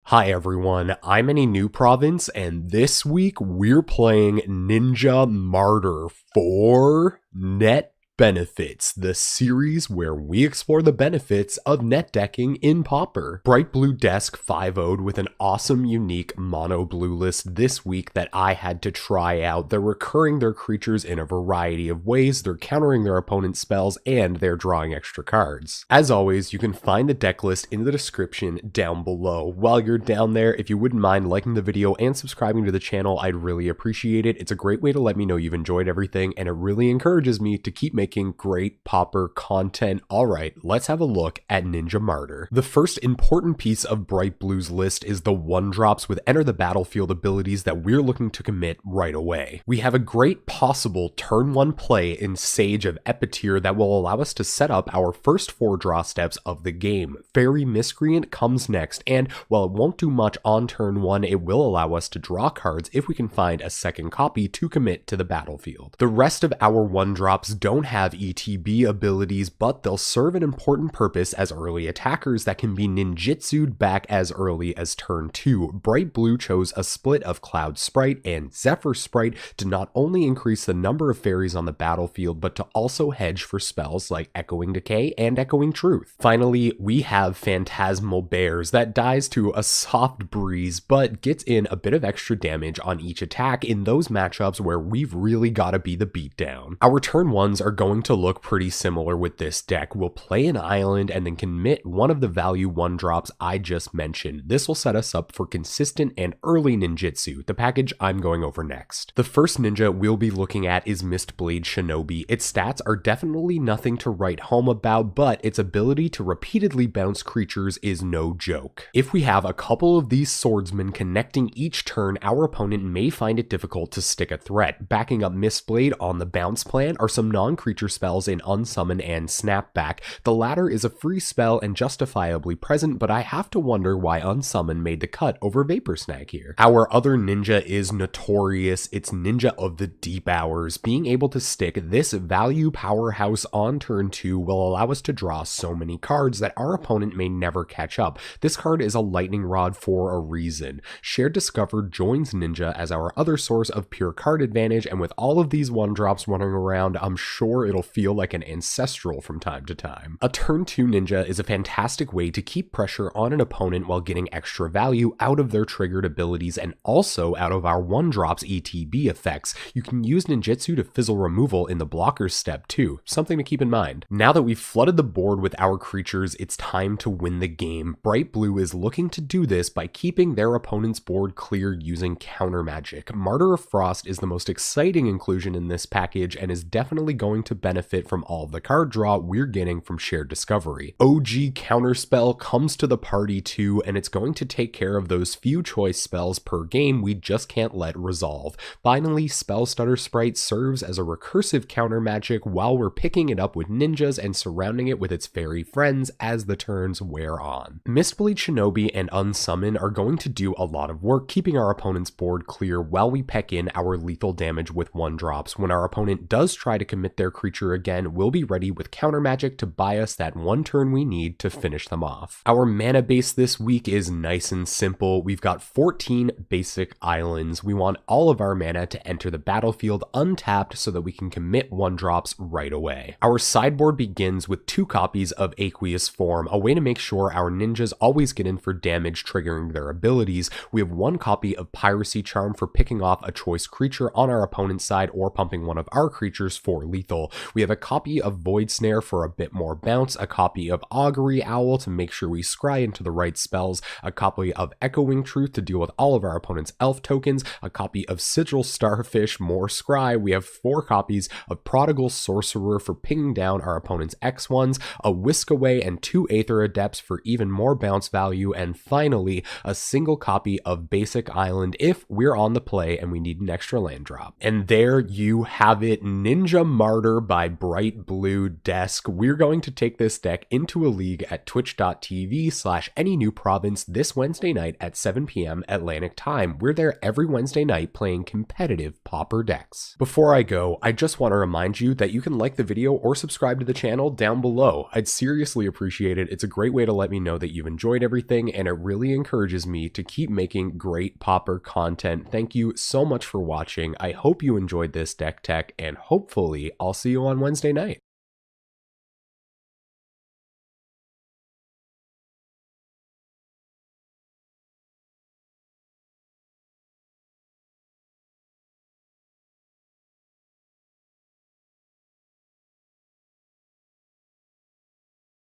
Hi everyone, I'm Any New Province, and this week we're playing Ninja Martyr for Net Benefits, the series where we explore the benefits of net decking in Pauper. Bright Blue Desk 5-0'd with an awesome unique mono blue list this week that I had to try out. They're recurring their creatures in a variety of ways, they're countering their opponent's spells, and they're drawing extra cards. As always, you can find the deck list in the description down below. While you're down there, if you wouldn't mind liking the video and subscribing to the channel, I'd really appreciate it. It's a great way to let me know you've enjoyed everything, and it really encourages me to keep making great Pauper content. Alright, let's have a look at Ninja Martyr. The first important piece of Bright Blue's list is the 1-drops with enter the battlefield abilities that we're looking to commit right away. We have a great possible turn 1 play in Sage of Epicure that will allow us to set up our first 4 draw steps of the game. Fairy Miscreant comes next, and while it won't do much on turn 1, it will allow us to draw cards if we can find a second copy to commit to the battlefield. The rest of our 1-drops don't have ETB abilities, but they'll serve an important purpose as early attackers that can be ninjutsu'd back as early as turn 2. Bright Blue chose a split of Cloud Sprite and Zephyr Sprite to not only increase the number of fairies on the battlefield, but to also hedge for spells like Echoing Decay and Echoing Truth. Finally, we have Phantasmal Bears that dies to a soft breeze, but gets in a bit of extra damage on each attack in those matchups where we've really gotta be the beatdown. Our turn 1s are going to look pretty similar with this deck. We'll play an island and then commit one of the value 1-drops I just mentioned. This will set us up for consistent and early ninjutsu, the package I'm going over next. The first ninja we'll be looking at is Mistblade Shinobi. Its stats are definitely nothing to write home about, but its ability to repeatedly bounce creatures is no joke. If we have a couple of these swordsmen connecting each turn, our opponent may find it difficult to stick a threat. Backing up Mistblade on the bounce plan are some non-creature spells in Unsummon and Snapback. The latter is a free spell and justifiably present, but I have to wonder why Unsummon made the cut over Vapor Snag here. Our other ninja is Notorious. It's Ninja of the Deep Hours. Being able to stick this value powerhouse on turn 2 will allow us to draw so many cards that our opponent may never catch up. This card is a lightning rod for a reason. Shared Discover joins Ninja as our other source of pure card advantage, and with all of these 1-drops running around, I'm sure it'll feel like an ancestral from time to time. A turn 2 ninja is a fantastic way to keep pressure on an opponent while getting extra value out of their triggered abilities and also out of our 1-drops ETB effects. You can use ninjutsu to fizzle removal in the blockers step too, something to keep in mind. Now that we've flooded the board with our creatures, it's time to win the game. Bright Blue is looking to do this by keeping their opponent's board clear using counter magic. Martyr of Frost is the most exciting inclusion in this package and is definitely going to benefit from all of the card draw we're getting from Shared Discovery. OG Counterspell comes to the party too, and it's going to take care of those few choice spells per game we just can't let resolve. Finally, Spell Stutter Sprite serves as a recursive counter magic while we're picking it up with ninjas and surrounding it with its fairy friends as the turns wear on. Mistblade Shinobi and Unsummon are going to do a lot of work keeping our opponent's board clear while we peck in our lethal damage with 1-drops. When our opponent does try to commit their creature again, we'll be ready with counter magic to buy us that 1 turn we need to finish them off. Our mana base this week is nice and simple. We've got 14 basic islands. We want all of our mana to enter the battlefield untapped so that we can commit 1-drops right away. Our sideboard begins with 2 copies of Aqueous Form, a way to make sure our ninjas always get in for damage triggering their abilities. We have 1 copy of Piracy Charm for picking off a choice creature on our opponent's side or pumping one of our creatures for lethal. We have a copy of Void Snare for a bit more bounce, a copy of Augury Owl to make sure we scry into the right spells, a copy of Echoing Truth to deal with all of our opponent's elf tokens, a copy of Sigil Starfish, more scry. We have 4 copies of Prodigal Sorcerer for pinging down our opponent's X1s, a Whisk Away and 2 Aether Adepts for even more bounce value, and finally, a single copy of Basic Island if we're on the play and we need an extra land drop. And there you have it, Ninja Martyr Martyr by Bright Blue Desk. We're going to take this deck into a league at twitch.tv/AnyNewProvince this Wednesday night at 7 p.m. Atlantic time. We're there every Wednesday night playing competitive PauperDecks. Before I go, I just want to remind you that you can like the video or subscribe to the channel down below. I'd seriously appreciate it. It's a great way to let me know that you've enjoyed everything, and it really encourages me to keep making great Pauper content. Thank you so much for watching. I hope you enjoyed this deck tech, and hopefully I'll see you on Wednesday night.